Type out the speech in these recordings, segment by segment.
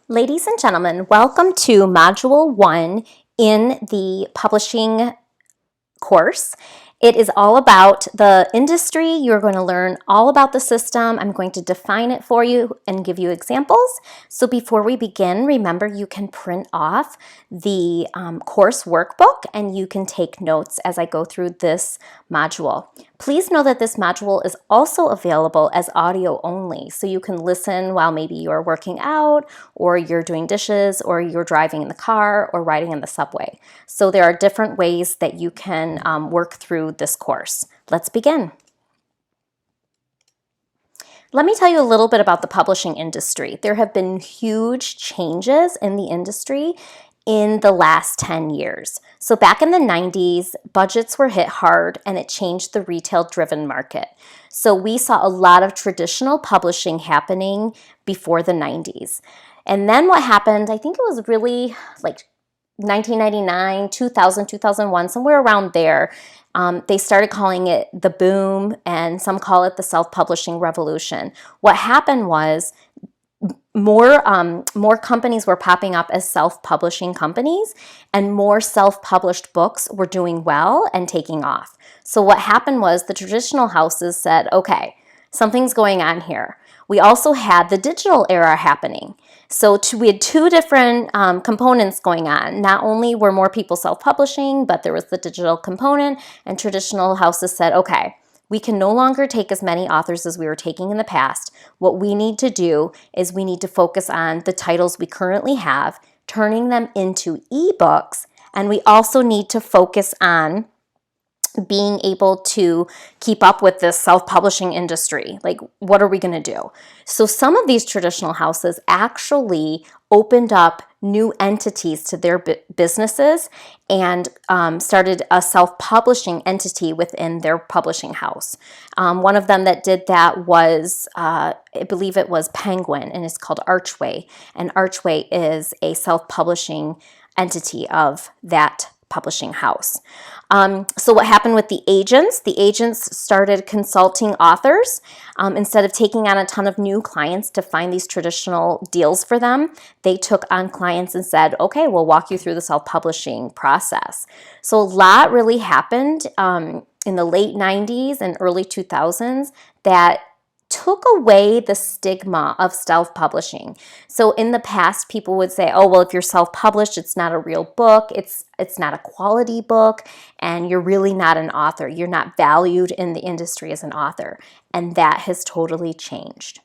Ladies and gentlemen, welcome to Module 1 in the publishing course. It is all about the industry. You're going to learn all about the system. I'm going to define it for you and give you examples. So before we begin, remember you can print off the course workbook and you can take notes as I go through this module. Please know that this module is also available as audio only, so you can listen while maybe you're working out or you're doing dishes or you're driving in the car or riding in the subway. So there are different ways that you can work through this course. Let's begin. Let me tell you a little bit about the publishing industry. There have been huge changes in the industry in the last 10 years. So back in the 90s, budgets were hit hard and it changed the retail-driven market. So we saw a lot of traditional publishing happening before the 90s. And then what happened, I think it was really like 1999, 2000, 2001, somewhere around there, they started calling it the boom, and some call it the self-publishing revolution. What happened was more companies were popping up as self-publishing companies, and more self-published books were doing well and taking off. So what happened was the traditional houses said, okay, something's going on here. We also had the digital era happening. So we had two different components going on. Not only were more people self-publishing, but there was the digital component, and traditional houses said, okay, we can no longer take as many authors as we were taking in the past. What we need to do is we need to focus on the titles we currently have, turning them into ebooks, and we also need to focus on being able to keep up with this self-publishing industry. Like, what are we going to do? So some of these traditional houses actually opened up new entities to their businesses and started a self-publishing entity within their publishing house. One of them that did that was, I believe it was Penguin, and it's called Archway. And Archway is a self-publishing entity of that publishing house. So what happened with the agents? The agents started consulting authors. Instead of taking on a ton of new clients to find these traditional deals for them, they took on clients and said, okay, we'll walk you through the self-publishing process. So a lot really happened in the late 90s and early 2000s that took away the stigma of self-publishing. So in the past, people would say, oh, well, if you're self-published, it's not a real book, it's not a quality book, and you're really not an author. You're not valued in the industry as an author. And that has totally changed.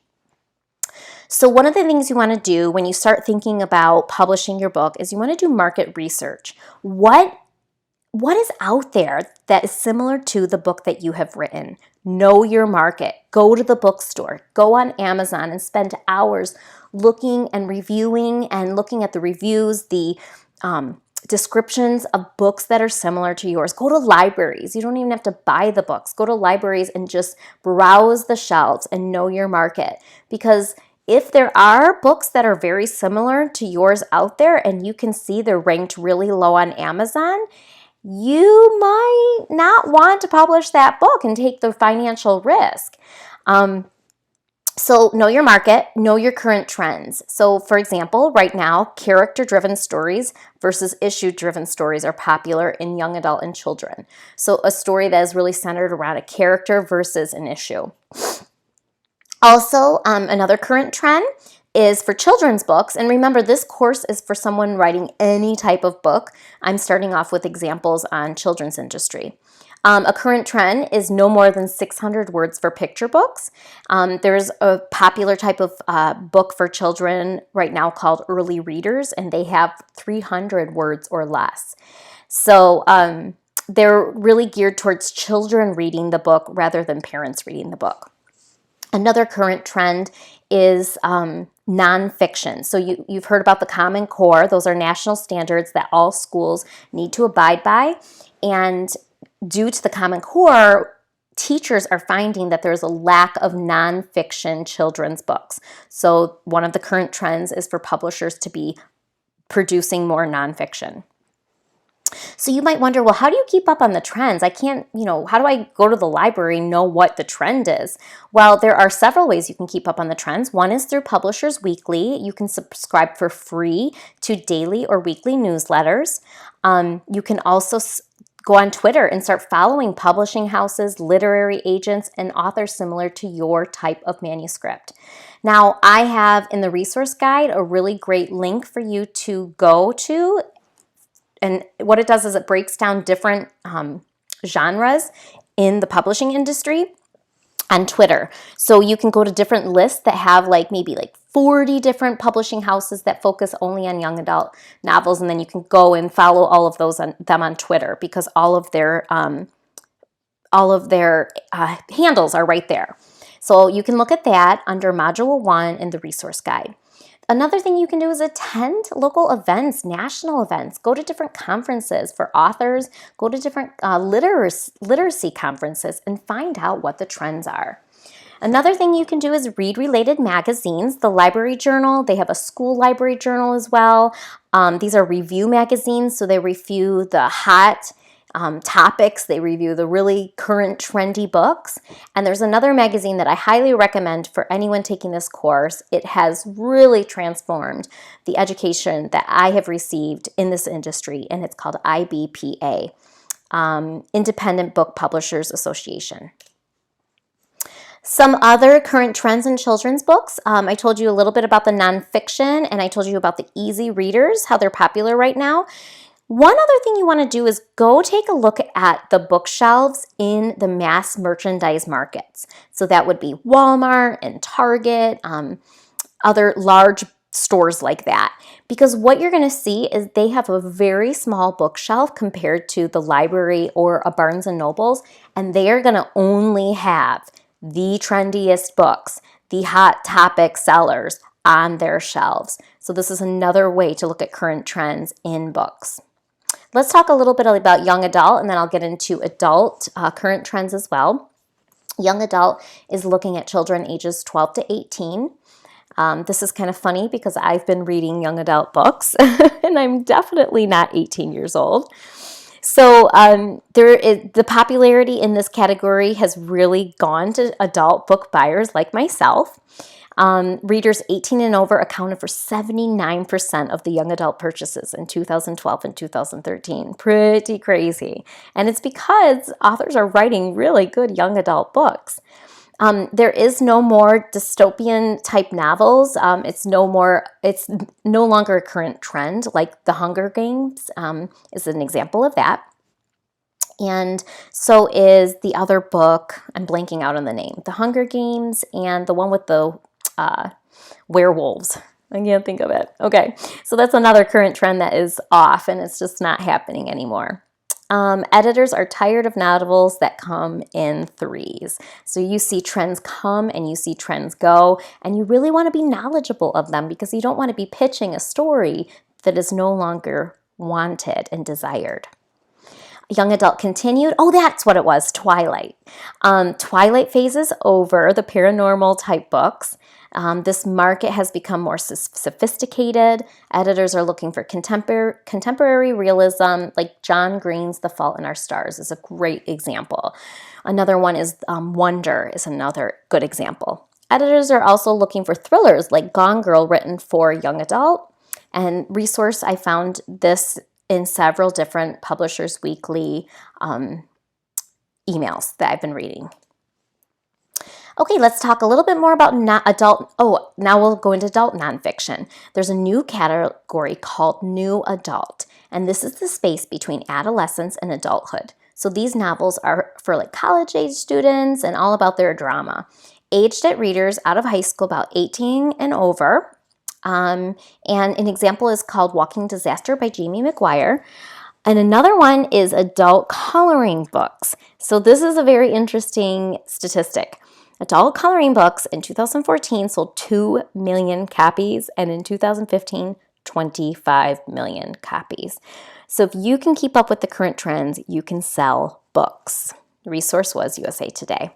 So one of the things you want to do when you start thinking about publishing your book is you want to do market research. What is out there that is similar to the book that you have written? Know your market. Go to the bookstore. Go on Amazon and spend hours looking and reviewing and looking at the reviews, the descriptions of books that are similar to yours. Go to libraries. You don't even have to buy the books. Go to libraries and just browse the shelves and know your market. Because if there are books that are very similar to yours out there and you can see they're ranked really low on Amazon, you might not want to publish that book and take the financial risk. So know your market, know your current trends. So for example, right now, character-driven stories versus issue-driven stories are popular in young adult and children. So a story that is really centered around a character versus an issue. Also, another current trend is for children's books. And remember, this course is for someone writing any type of book. I'm starting off with examples on children's industry. A current trend is no more than 600 words for picture books. There's a popular type of book for children right now called early readers, and they have 300 words or less. So they're really geared towards children reading the book rather than parents reading the book. Another current trend is nonfiction. So you've heard about the Common Core. Those are national standards that all schools need to abide by. And due to the Common Core, teachers are finding that there's a lack of nonfiction children's books. So one of the current trends is for publishers to be producing more nonfiction. So you might wonder, well, how do you keep up on the trends? I can't, how do I go to the library and know what the trend is? Well, there are several ways you can keep up on the trends. One is through Publishers Weekly. You can subscribe for free to daily or weekly newsletters. You can also go on Twitter and start following publishing houses, literary agents, and authors similar to your type of manuscript. Now, I have in the resource guide a really great link for you to go to. And what it does is it breaks down different genres in the publishing industry on Twitter. So you can go to different lists that have maybe 40 different publishing houses that focus only on young adult novels, and then you can go and follow all of them on Twitter, because all of their handles are right there. So you can look at that under Module 1 in the resource guide. Another thing you can do is attend local events, national events. Go to different conferences for authors. Go to different literacy conferences and find out what the trends are. Another thing you can do is read related magazines. The Library Journal, they have a school library journal as well. These are review magazines, so they review the hot topics. They review the really current trendy books. And there's another magazine that I highly recommend for anyone taking this course. It has really transformed the education that I have received in this industry, and it's called IBPA, Independent Book Publishers Association. Some other current trends in children's books. I told you a little bit about the nonfiction, and I told you about the easy readers, how they're popular right now. One other thing you want to do is go take a look at the bookshelves in the mass merchandise markets. So that would be Walmart and Target, other large stores like that. Because what you're going to see is they have a very small bookshelf compared to the library or a Barnes & Noble's, and they are going to only have the trendiest books, the hot topic sellers on their shelves. So this is another way to look at current trends in books. Let's talk a little bit about young adult, and then I'll get into adult current trends as well. Young adult is looking at children ages 12 to 18. This is kind of funny because I've been reading young adult books, and I'm definitely not 18 years old. So the popularity in this category has really gone to adult book buyers like myself. Readers 18 and over accounted for 79% of the young adult purchases in 2012 and 2013. Pretty crazy. And it's because authors are writing really good young adult books. There is no more dystopian type novels. It's no longer a current trend, like The Hunger Games is an example of that. And so is the other book, I'm blanking out on the name, The Hunger Games, and the one with the werewolves. I can't think of it. Okay, so that's another current trend that is off, and it's just not happening anymore. Editors are tired of novels that come in threes. So you see trends come and you see trends go, and you really want to be knowledgeable of them because you don't want to be pitching a story that is no longer wanted and desired. Young adult continued. Oh, that's what it was, Twilight. Twilight phases over the paranormal type books. This market has become more sophisticated. Editors are looking for contemporary realism, like John Green's The Fault in Our Stars is a great example. Another one is Wonder is another good example. Editors are also looking for thrillers like Gone Girl, written for young adult. And resource, I found this in several different Publishers Weekly emails that I've been reading. Okay, let's talk a little bit more about adult. Oh, now we'll go into adult nonfiction. There's a new category called New Adult, and this is the space between adolescence and adulthood. So these novels are for like college-age students and all about their drama. Aged at readers out of high school, about 18 and over. And an example is called Walking Disaster by Jamie McGuire. And another one is adult coloring books. So this is a very interesting statistic. Adult coloring books in 2014 sold 2 million copies, and in 2015, 25 million copies. So if you can keep up with the current trends, you can sell books. The resource was USA Today.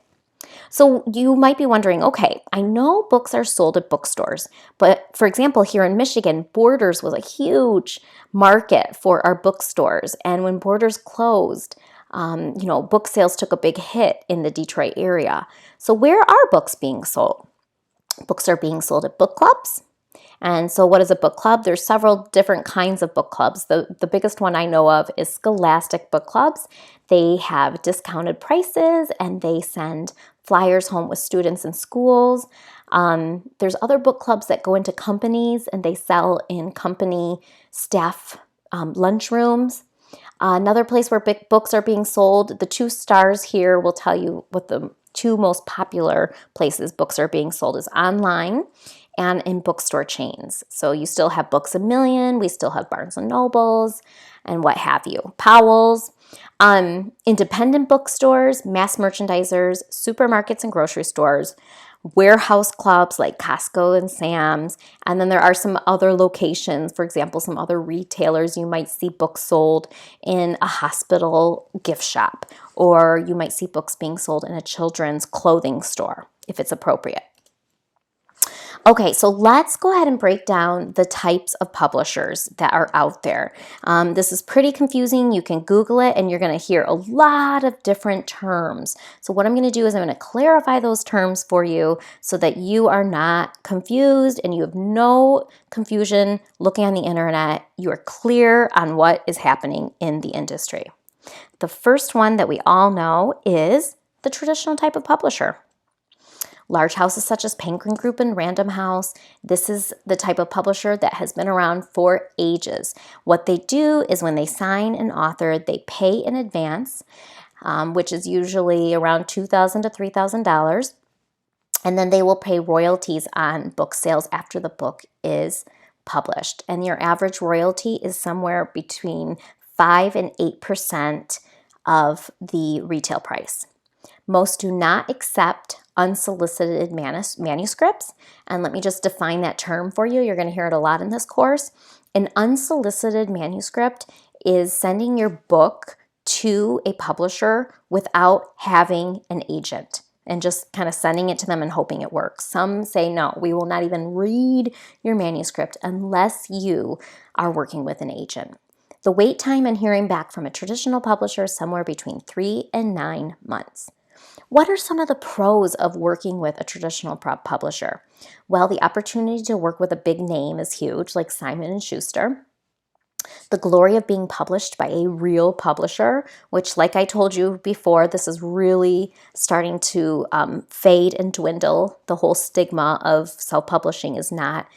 So you might be wondering, okay, I know books are sold at bookstores, but for example, here in Michigan, Borders was a huge market for our bookstores. And when Borders closed, book sales took a big hit in the Detroit area. So where are books being sold? Books are being sold at book clubs. And so what is a book club? There's several different kinds of book clubs. The biggest one I know of is Scholastic book clubs. They have discounted prices and they send flyers home with students in schools. There's other book clubs that go into companies and they sell in company staff lunchrooms. Another place where big books are being sold, the 2 stars here will tell you what the 2 most popular places books are being sold is online and in bookstore chains. So you still have Books A Million, we still have Barnes & Nobles, and what have you, Powell's. Independent bookstores, mass merchandisers, supermarkets and grocery stores, warehouse clubs like Costco and Sam's, and then there are some other locations, for example, some other retailers. You might see books sold in a hospital gift shop, or you might see books being sold in a children's clothing store if it's appropriate. Okay, so let's go ahead and break down the types of publishers that are out there. This is pretty confusing. You can Google it and you're going to hear a lot of different terms. So what I'm going to do is I'm going to clarify those terms for you so that you are not confused and you have no confusion looking on the internet. You are clear on what is happening in the industry. The first one that we all know is the traditional type of publisher. Large houses such as Penguin Group and Random House, this is the type of publisher that has been around for ages. What they do is when they sign an author, they pay in advance, which is usually around $2,000 to $3,000, and then they will pay royalties on book sales after the book is published. And your average royalty is somewhere between 5 and 8% of the retail price. Most do not accept unsolicited manuscripts. And let me just define that term for you. You're going to hear it a lot in this course. An unsolicited manuscript is sending your book to a publisher without having an agent and just kind of sending it to them and hoping it works. Some say, no, we will not even read your manuscript unless you are working with an agent. The wait time in hearing back from a traditional publisher is somewhere between 3 and 9 months. What are some of the pros of working with a traditional publisher? Well, the opportunity to work with a big name is huge, like Simon & Schuster. The glory of being published by a real publisher, which, like I told you before, this is really starting to fade and dwindle. The whole stigma of self-publishing is not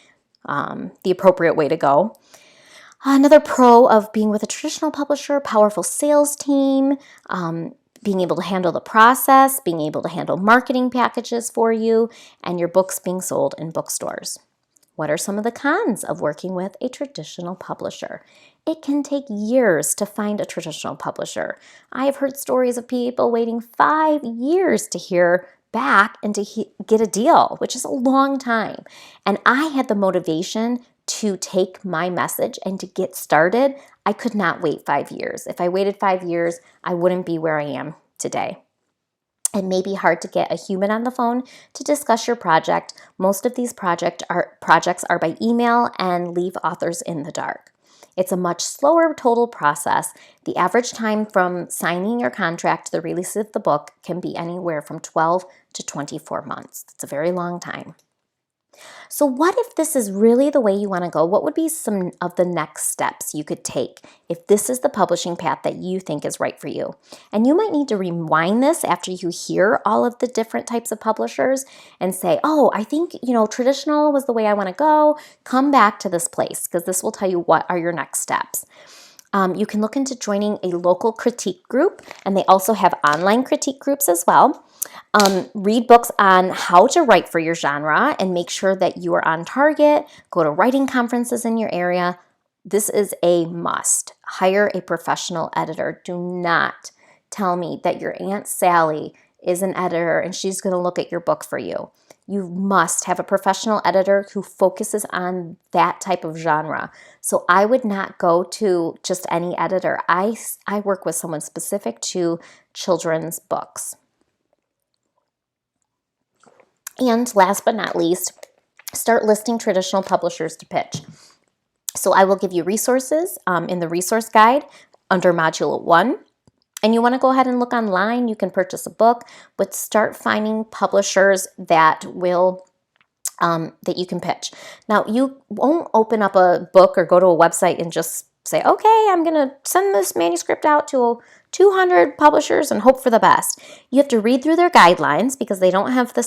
the appropriate way to go. Another pro of being with a traditional publisher, powerful sales team, being able to handle the process, being able to handle marketing packages for you, and your books being sold in bookstores. What are some of the cons of working with a traditional publisher? It can take years to find a traditional publisher. I have heard stories of people waiting 5 years to hear back and to get a deal, which is a long time. And I had the motivation to take my message and to get started. I could not wait 5 years. If I waited 5 years, I wouldn't be where I am today. It may be hard to get a human on the phone to discuss your project. Most of these projects are by email and leave authors in the dark. It's a much slower total process. The average time from signing your contract to the release of the book can be anywhere from 12 to 24 months. It's a very long time. So what if this is really the way you want to go? What would be some of the next steps you could take if this is the publishing path that you think is right for you? And you might need to rewind this after you hear all of the different types of publishers and say, oh, I think, traditional was the way I want to go. Come back to this place because this will tell you what are your next steps. You can look into joining a local critique group, and they also have online critique groups as well. Read books on how to write for your genre and make sure that you are on target. Go to writing conferences in your area. This is a must. Hire a professional editor. Do not tell me that your Aunt Sally is an editor and she's going to look at your book for you. You must have a professional editor who focuses on that type of genre. So I would not go to just any editor. I work with someone specific to children's books. And last but not least, start listing traditional publishers to pitch. So I will give you resources in the resource guide under Module 1. And you want to go ahead and look online. You can purchase a book, but start finding publishers that will that you can pitch. Now, you won't open up a book or go to a website and just say, okay, I'm going to send this manuscript out to 200 publishers and hope for the best. You have to read through their guidelines because they don't have the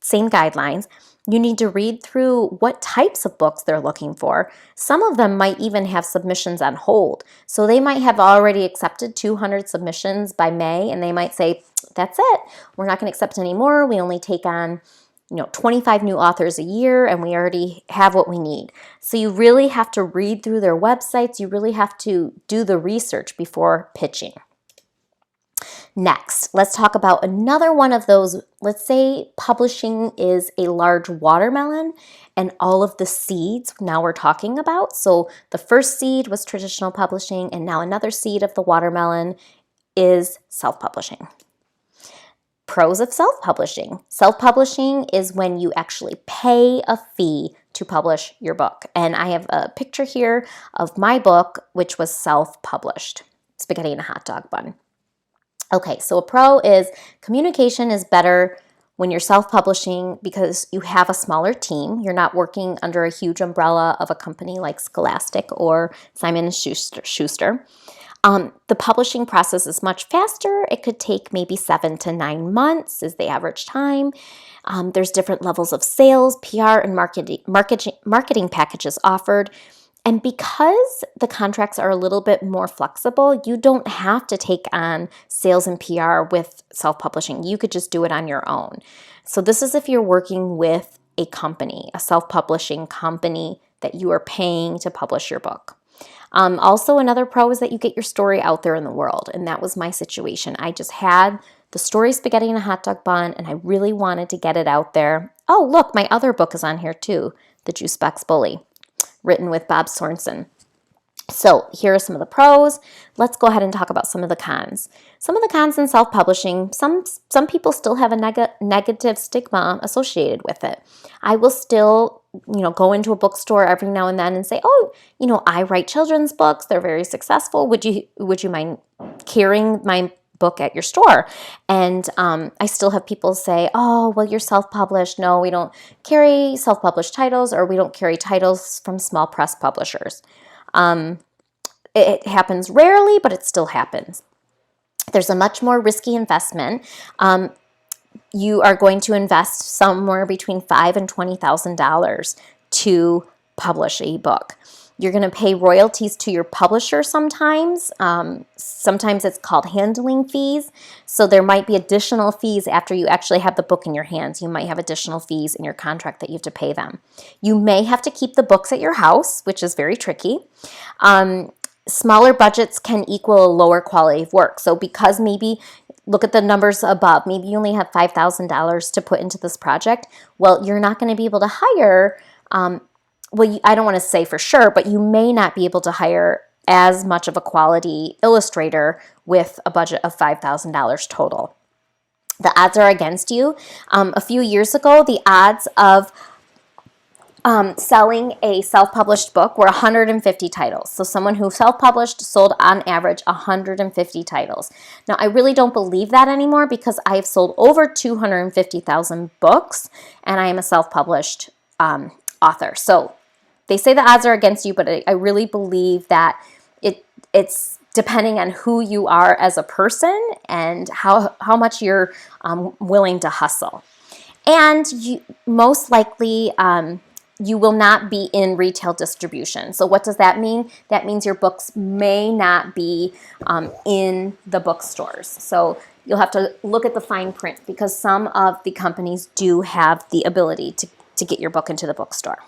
same guidelines. You need to read through what types of books they're looking for. Some of them might even have submissions on hold. So they might have already accepted 200 submissions by May, and they might say, that's it. We're not going to accept any more. We only take on 25 new authors a year, and we already have what we need. So you really have to read through their websites. You really have to do the research before pitching. Next, let's talk about another one of those. Let's say publishing is a large watermelon and all of the seeds now we're talking about. So the first seed was traditional publishing, and now another seed of the watermelon is self-publishing. Pros of self-publishing. Self-publishing is when you actually pay a fee to publish your book. And I have a picture here of my book, which was self-published, Spaghetti and a Hot Dog Bun. Okay, so a pro is communication is better when you're self-publishing because you have a smaller team. You're not working under a huge umbrella of a company like Scholastic or Simon & Schuster. The publishing process is much faster. It could take maybe 7 to 9 months is the average time. There's different levels of sales, PR, and marketing packages offered. And because the contracts are a little bit more flexible, you don't have to take on sales and PR with self-publishing. You could just do it on your own. So this is if you're working with a company, a self-publishing company that you are paying to publish your book. Also, another pro is that you get your story out there in the world, and that was my situation. I just had the story Spaghetti and a Hot Dog Bun, and I really wanted to get it out there. Oh, look, my other book is on here too, The Juice Box Bully, written with Bob Sorensen. So here are some of the pros. Let's go ahead and talk about some of the cons. Some of the cons in self-publishing, some people still have a negative stigma associated with it. I will still, go into a bookstore every now and then and say, oh, I write children's books. They're very successful. Would you mind carrying my book at your store? And I still have people say, oh, well, you're self-published. No, we don't carry self-published titles, or we don't carry titles from small press publishers. It happens rarely, but it still happens. There's a much more risky investment. You are going to invest somewhere between $5,000 and $20,000 to publish a book. You're going to pay royalties to your publisher sometimes. Sometimes it's called handling fees. So there might be additional fees after you actually have the book in your hands. You might have additional fees in your contract that you have to pay them. You may have to keep the books at your house, which is very tricky. Smaller budgets can equal a lower quality of work. So because maybe, look at the numbers above, maybe you only have $5,000 to put into this project, well, you're not going to be able to hire I don't want to say for sure, but you may not be able to hire as much of a quality illustrator with a budget of $5,000 total. The odds are against you. A few years ago, the odds of selling a self-published book were 150 titles. So someone who self-published sold on average 150 titles. Now, I really don't believe that anymore because I have sold over 250,000 books and I am a self-published author. So they say the odds are against you, but I really believe that it's depending on who you are as a person and how much you're willing to hustle. And most likely, you will not be in retail distribution. So what does that mean? That means your books may not be in the bookstores. So you'll have to look at the fine print because some of the companies do have the ability to get your book into the bookstore.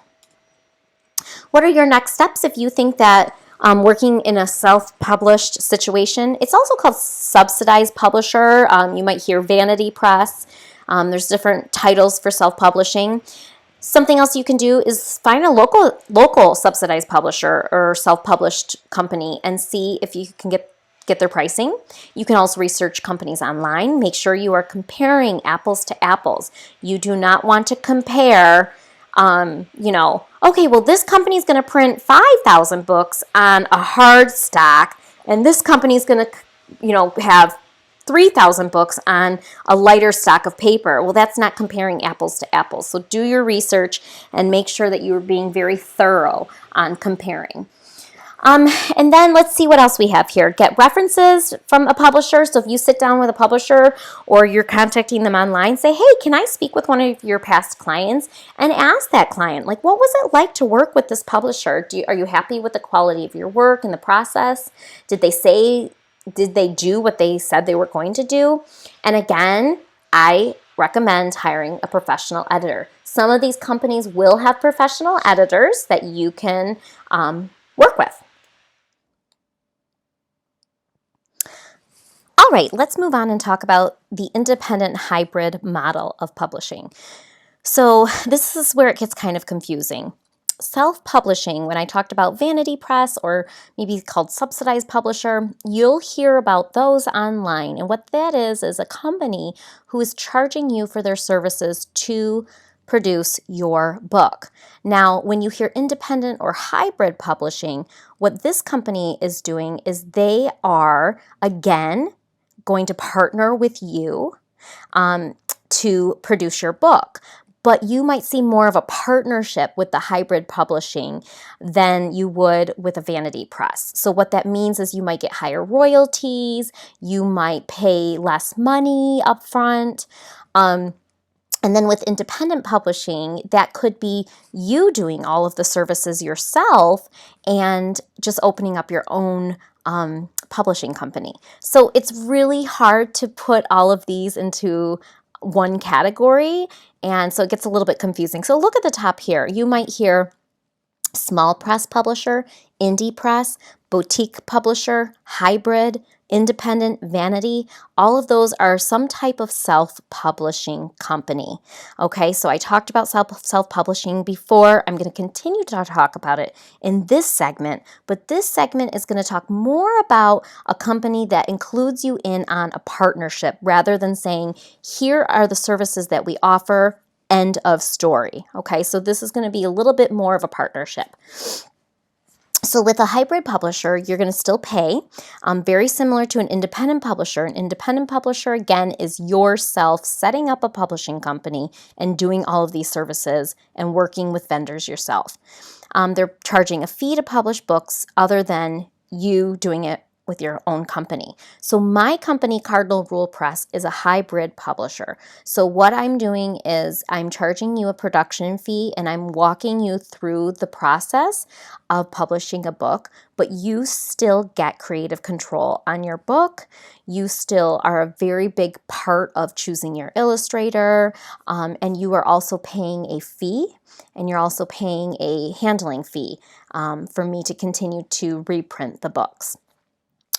What are your next steps if you think that working in a self-published situation? It's also called subsidized publisher. You might hear vanity press. There's different titles for self-publishing. Something else you can do is find a local subsidized publisher or self-published company and see if you can get get their pricing. You can also research companies online. Make sure you are comparing apples to apples. You do not want to compare, okay, well, this company is going to print 5,000 books on a hard stock, and this company is going to, have 3,000 books on a lighter stock of paper. Well, that's not comparing apples to apples. So do your research and make sure that you are being very thorough on comparing. And then let's see what else we have here. Get references from a publisher. So if you sit down with a publisher or you're contacting them online, say, hey, can I speak with one of your past clients? And ask that client, like, what was it like to work with this publisher? Are you happy with the quality of your work and the process? Did they do what they said they were going to do? And again, I recommend hiring a professional editor. Some of these companies will have professional editors that you can work with. All right, let's move on and talk about the independent hybrid model of publishing. So this is where it gets kind of confusing. Self-publishing, when I talked about vanity press or maybe called subsidized publisher, you'll hear about those online. And what that is a company who is charging you for their services to produce your book. Now, when you hear independent or hybrid publishing, what this company is doing is they are, again, going to partner with you to produce your book. But you might see more of a partnership with the hybrid publishing than you would with a vanity press. So what that means is you might get higher royalties, you might pay less money up front. And then with independent publishing, that could be you doing all of the services yourself and just opening up your own publishing company. So it's really hard to put all of these into one category, and so it gets a little bit confusing. So look at the top here. You might hear small press publisher, indie press, boutique publisher, hybrid, independent, vanity. All of those are some type of self-publishing company. Okay, so I talked about self-publishing before. I'm going to continue to talk about it in this segment, but this segment is going to talk more about a company that includes you in on a partnership rather than saying, here are the services that we offer, end of story. Okay, so this is going to be a little bit more of a partnership. So with a hybrid publisher, you're going to still pay, very similar to an independent publisher. An independent publisher, again, is yourself setting up a publishing company and doing all of these services and working with vendors yourself. They're charging a fee to publish books other than you doing it with your own company. So my company, Cardinal Rule Press, is a hybrid publisher. So what I'm doing is I'm charging you a production fee and I'm walking you through the process of publishing a book, but you still get creative control on your book. You still are a very big part of choosing your illustrator, and you are also paying a fee, and you're also paying a handling fee for me to continue to reprint the books.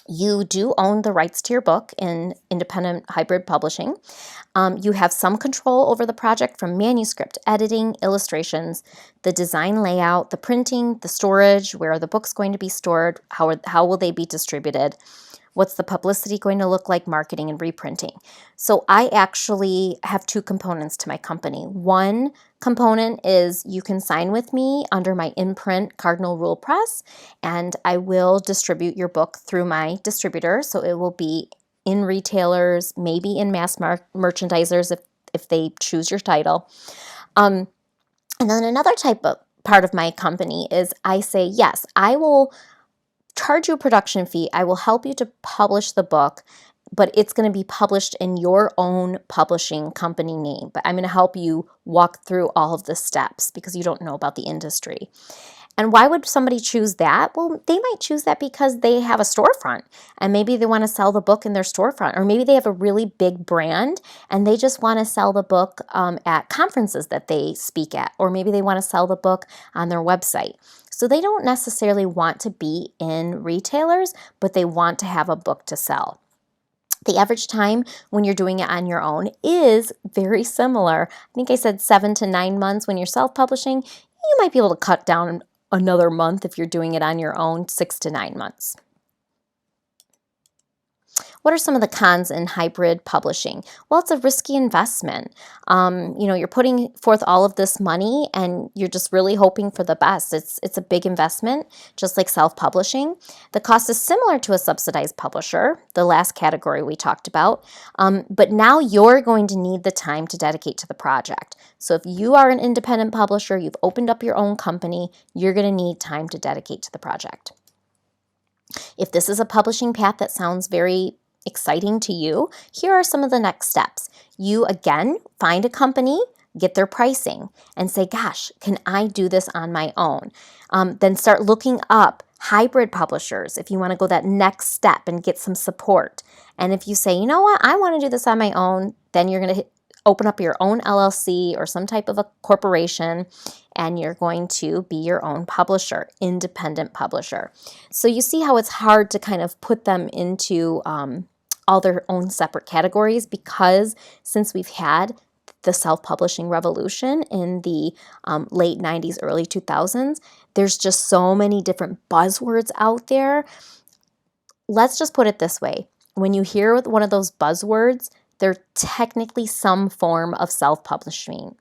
You do own the rights to your book in independent hybrid publishing. You have some control over the project from manuscript, editing, illustrations, the design layout, the printing, the storage, where are the books going to be stored, how will they be distributed, what's the publicity going to look like, marketing and reprinting. So I actually have two components to my company. One component is you can sign with me under my imprint Cardinal Rule Press, and I will distribute your book through my distributor. So it will be in retailers, maybe in mass merchandisers if they choose your title. And then another part of my company is I say, yes, I will charge you a production fee. I will help you to publish the book, but it's going to be published in your own publishing company name. But I'm going to help you walk through all of the steps because you don't know about the industry. And why would somebody choose that? Well, they might choose that because they have a storefront and maybe they want to sell the book in their storefront, or maybe they have a really big brand and they just want to sell the book at conferences that they speak at, or maybe they want to sell the book on their website. So they don't necessarily want to be in retailers, but they want to have a book to sell. The average time when you're doing it on your own is very similar. I think I said 7 to 9 months when you're self-publishing. You might be able to cut down another month if you're doing it on your own, 6 to 9 months. What are some of the cons in hybrid publishing? Well, it's a risky investment. You're putting forth all of this money and you're just really hoping for the best. It's a big investment, just like self-publishing. The cost is similar to a subsidized publisher, the last category we talked about, but now you're going to need the time to dedicate to the project. So if you are an independent publisher, you've opened up your own company, you're going to need time to dedicate to the project. If this is a publishing path that sounds very exciting to you, here are some of the next steps. You, again, find a company, get their pricing, and say, gosh, can I do this on my own? Then start looking up hybrid publishers if you want to go that next step and get some support. And if you say, you know what, I want to do this on my own, then you're going to open up your own LLC or some type of a corporation, and you're going to be your own publisher, independent publisher. So you see how it's hard to kind of put them into all their own separate categories, because since we've had the self-publishing revolution in the late 90s, early 2000s, there's just so many different buzzwords out there. Let's just put it this way. When you hear one of those buzzwords, they're technically some form of self-publishing,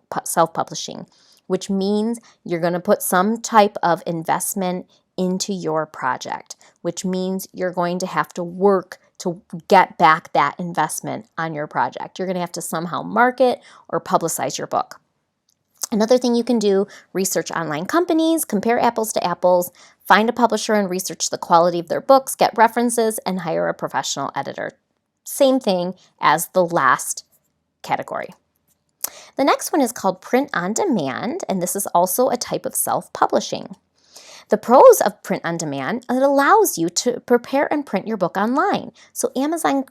which means you're going to put some type of investment into your project, which means you're going to have to work to get back that investment on your project. You're going to have to somehow market or publicize your book. Another thing you can do, research online companies, compare apples to apples, find a publisher and research the quality of their books, get references, and hire a professional editor. Same thing as the last category. The next one is called print on demand, and this is also a type of self-publishing. The pros of print on demand, it allows you to prepare and print your book online. So Amazon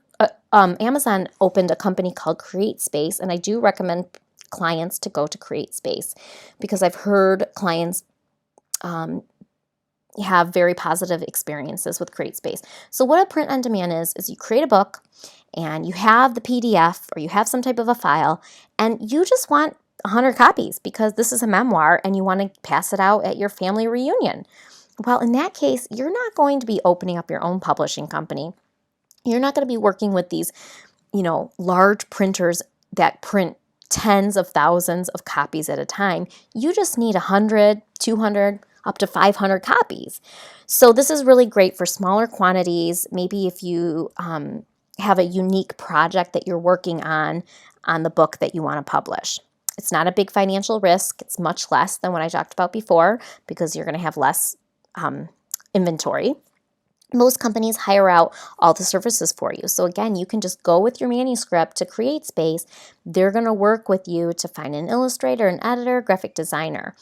opened a company called CreateSpace, and I do recommend clients to go to CreateSpace because I've heard clients have very positive experiences with CreateSpace. So what a print on demand is you create a book and you have the PDF or you have some type of a file and you just want 100 copies because this is a memoir and you want to pass it out at your family reunion. Well, in that case, you're not going to be opening up your own publishing company. You're not going to be working with these, large printers that print tens of thousands of copies at a time. You just need 100, 200, up to 500 copies. So this is really great for smaller quantities. Maybe if you have a unique project that you're working on the book that you want to publish. It's not a big financial risk. It's much less than what I talked about before because you're going to have less inventory. Most companies hire out all the services for you. So again, you can just go with your manuscript to CreateSpace. They're going to work with you to find an illustrator, an editor, graphic designer.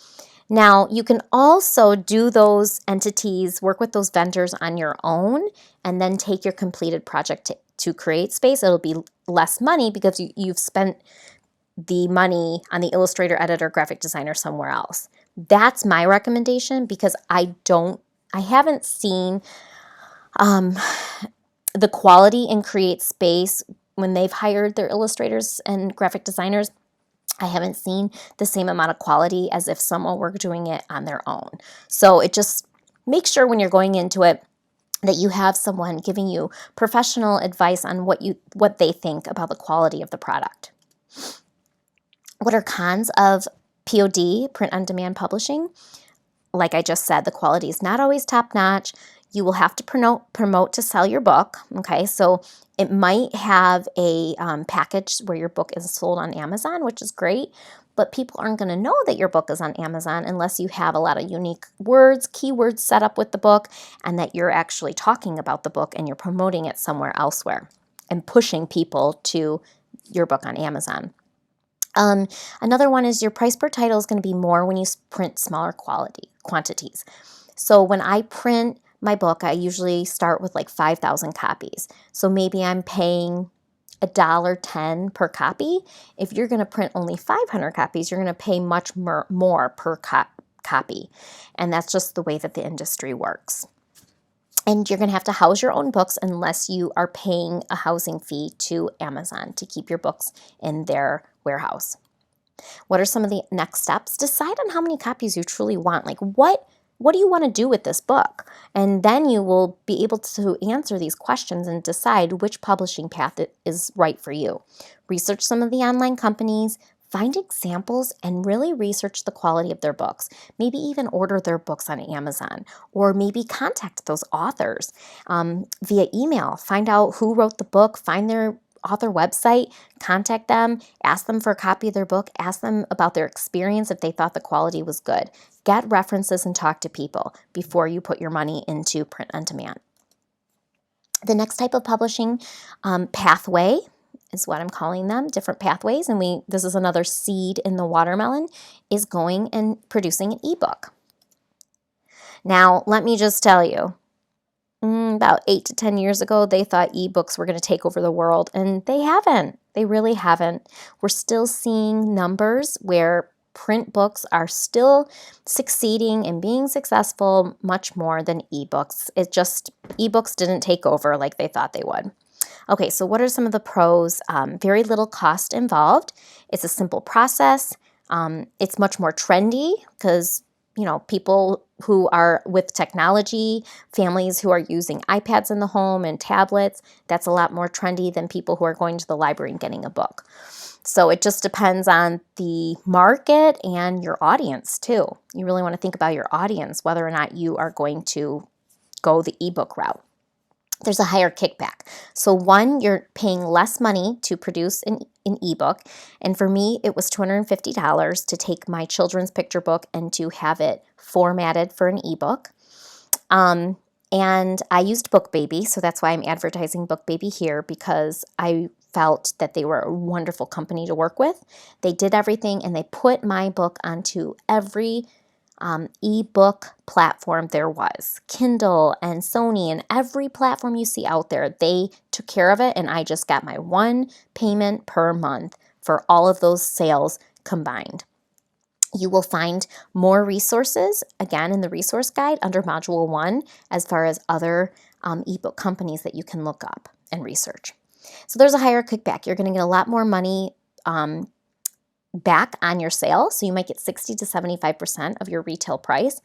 Now, you can also do those entities, work with those vendors on your own, and then take your completed project to CreateSpace. It'll be less money because you've spent the money on the illustrator, editor, graphic designer somewhere else. That's my recommendation because I haven't seen the quality in CreateSpace when they've hired their illustrators and graphic designers. I haven't seen the same amount of quality as if someone were doing it on their own. So it just make sure when you're going into it that you have someone giving you professional advice on what they think about the quality of the product. What are cons of POD, print on demand publishing? Like I just said, the quality is not always top notch. You will have to promote to sell your book. Okay, so it might have a package where your book is sold on Amazon, which is great, but people aren't going to know that your book is on Amazon unless you have a lot of unique words, keywords set up with the book, and that you're actually talking about the book and you're promoting it somewhere elsewhere and pushing people to your book on Amazon. Another one is your price per title is going to be more when you print smaller quantities. So when I print my book, I usually start with like 5,000 copies. So maybe I'm paying $1.10 per copy. If you're going to print only 500 copies, you're going to pay much more per copy. And that's just the way that the industry works. And you're going to have to house your own books unless you are paying a housing fee to Amazon to keep your books in their warehouse. What are some of the next steps? Decide on how many copies you truly want. Like what what do you want to do with this book? And then you will be able to answer these questions and decide which publishing path is right for you. Research some of the online companies, find examples, and really research the quality of their books. Maybe even order their books on Amazon, or maybe contact those authors via email. Find out who wrote the book, find their author website, contact them, ask them for a copy of their book, ask them about their experience if they thought the quality was good. Get references and talk to people before you put your money into print on demand. The next type of publishing pathway is what I'm calling them, different pathways, and this is another seed in the watermelon, is going and producing an ebook. Now, let me just tell you, about 8 to 10 years ago, they thought ebooks were going to take over the world, and they haven't. They really haven't. We're still seeing numbers where print books are still succeeding and being successful much more than ebooks. Ebooks didn't take over like they thought they would. Okay, so what are some of the pros? Very little cost involved. It's a simple process. It's much more trendy because, people who are with technology, families who are using iPads in the home and tablets, that's a lot more trendy than people who are going to the library and getting a book. So it just depends on the market and your audience too. You really want to think about your audience, whether or not you are going to go the ebook route. There's a higher kickback. So one, you're paying less money to produce an ebook. And for me, it was $250 to take my children's picture book and to have it formatted for an ebook. And I used BookBaby, so that's why I'm advertising BookBaby here, because I felt that they were a wonderful company to work with. They did everything, and they put my book onto every ebook platform there was. Kindle and Sony and every platform you see out there, they took care of it, and I just got my one payment per month for all of those sales combined. You will find more resources, again, in the resource guide under Module 1, as far as other ebook companies that you can look up and research. So there's a higher kickback. You're going to get a lot more money back on your sale. So you might get 60 to 75% of your retail price.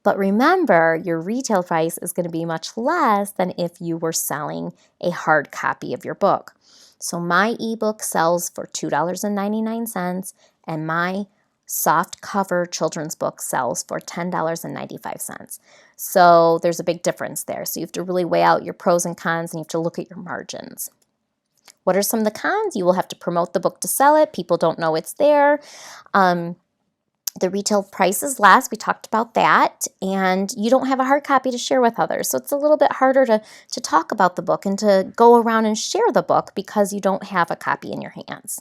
But remember, your retail price is going to be much less than if you were selling a hard copy of your book. So my ebook sells for $2.99, and my soft cover children's book sells for $10.95. So there's a big difference there. So you have to really weigh out your pros and cons, and you have to look at your margins. What are some of the cons? You will have to promote the book to sell it. People don't know it's there. The retail price is less. We talked about that. And you don't have a hard copy to share with others. So it's a little bit harder to talk about the book and to go around and share the book because you don't have a copy in your hands.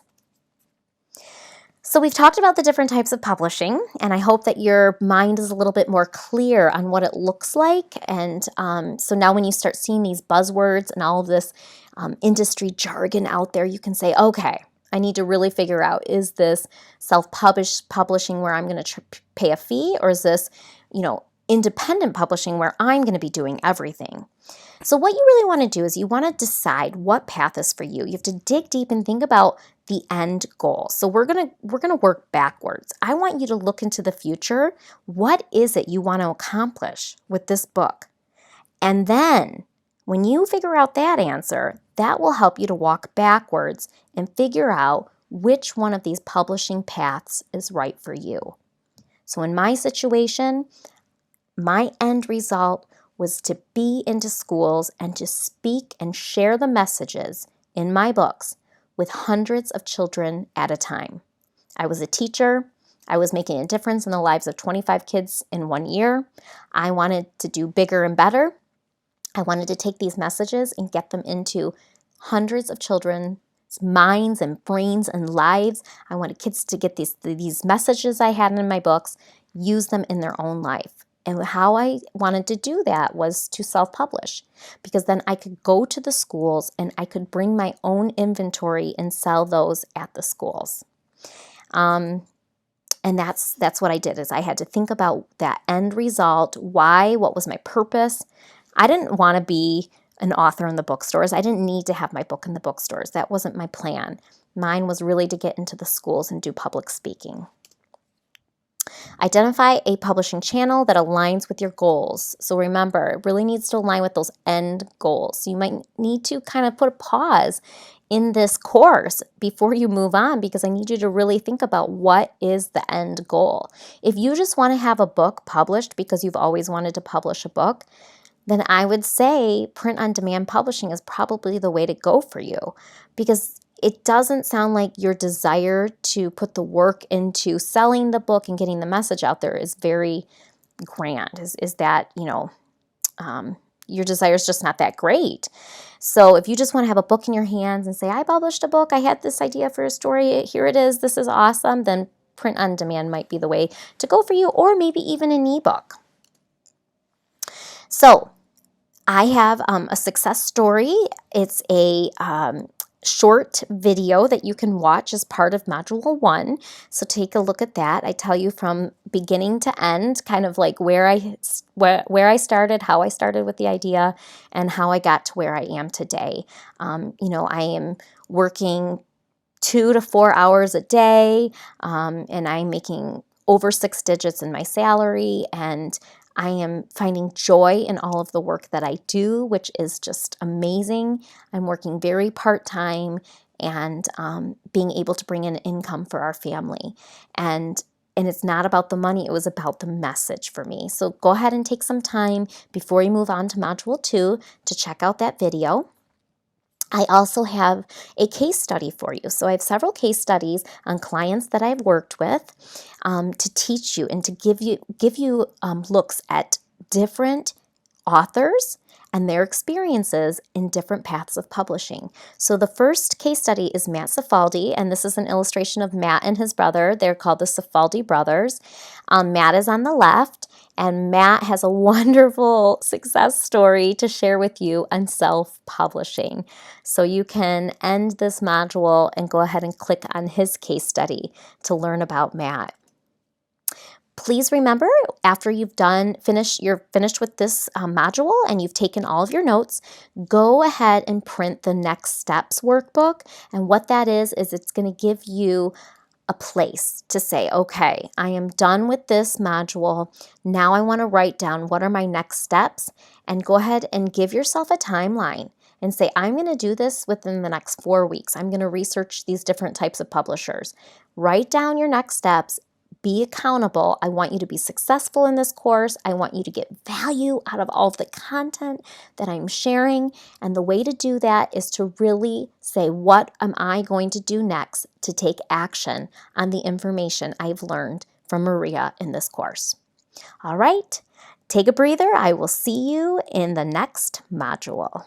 So we've talked about the different types of publishing, and I hope that your mind is a little bit more clear on what it looks like. And so now when you start seeing these buzzwords and all of this industry jargon out there, you can say, okay, I need to really figure out, is this self-publishing where I'm going to pay a fee, or is this, independent publishing where I'm going to be doing everything? So what you really want to do is you want to decide what path is for you. You have to dig deep and think about the end goal. So we're going to work backwards. I want you to look into the future. What is it you want to accomplish with this book? And then when you figure out that answer, that will help you to walk backwards and figure out which one of these publishing paths is right for you. So in my situation, my end result was to be into schools and to speak and share the messages in my books with hundreds of children at a time. I was a teacher. I was making a difference in the lives of 25 kids in 1 year. I wanted to do bigger and better. I wanted to take these messages and get them into hundreds of children's minds and brains and lives. I wanted kids to get these messages I had in my books, use them in their own life. And how I wanted to do that was to self-publish, because then I could go to the schools and I could bring my own inventory and sell those at the schools. And that's what I did, is I had to think about that end result. Why? What was my purpose? I didn't want to be an author in the bookstores. I didn't need to have my book in the bookstores. That wasn't my plan. Mine was really to get into the schools and do public speaking. Identify a publishing channel that aligns with your goals. So remember, it really needs to align with those end goals. So you might need to kind of put a pause in this course before you move on, because I need you to really think about what is the end goal. If you just want to have a book published because you've always wanted to publish a book, then I would say print-on-demand publishing is probably the way to go for you, because it doesn't sound like your desire to put the work into selling the book and getting the message out there is very grand. Is that, your desire is just not that great. So if you just want to have a book in your hands and say, I published a book, I had this idea for a story, here it is, this is awesome, then print on demand might be the way to go for you, or maybe even an ebook. So I have a success story. It's a short video that you can watch as part of Module 1. So take a look at that. I tell you from beginning to end, kind of like where I started, how I started with the idea, and how I got to where I am today. I am working 2 to 4 hours a day, and I'm making over 6 digits in my salary, and I am finding joy in all of the work that I do, which is just amazing. I'm working very part-time and being able to bring in income for our family. And it's not about the money, it was about the message for me. So go ahead and take some time before you move on to Module 2 to check out that video. I also have a case study for you. So I have several case studies on clients that I've worked with to teach you and to give you looks at different authors and their experiences in different paths of publishing. So the first case study is Matt Cifaldi, and this is an illustration of Matt and his brother. They're called the Cifaldi brothers. Matt is on the left, and Matt has a wonderful success story to share with you on self-publishing. So you can end this module and go ahead and click on his case study to learn about Matt. Please remember, after you're finished with this module and you've taken all of your notes, go ahead and print the Next Steps workbook. And what that is it's going to give you a place to say, okay, I am done with this module. Now I want to write down what are my next steps, and go ahead and give yourself a timeline and say, I'm going to do this within the next 4 weeks. I'm going to research these different types of publishers. Write down your next steps. Be accountable. I want you to be successful in this course. I want you to get value out of all of the content that I'm sharing. And the way to do that is to really say, what am I going to do next to take action on the information I've learned from Maria in this course? All right, take a breather. I will see you in the next module.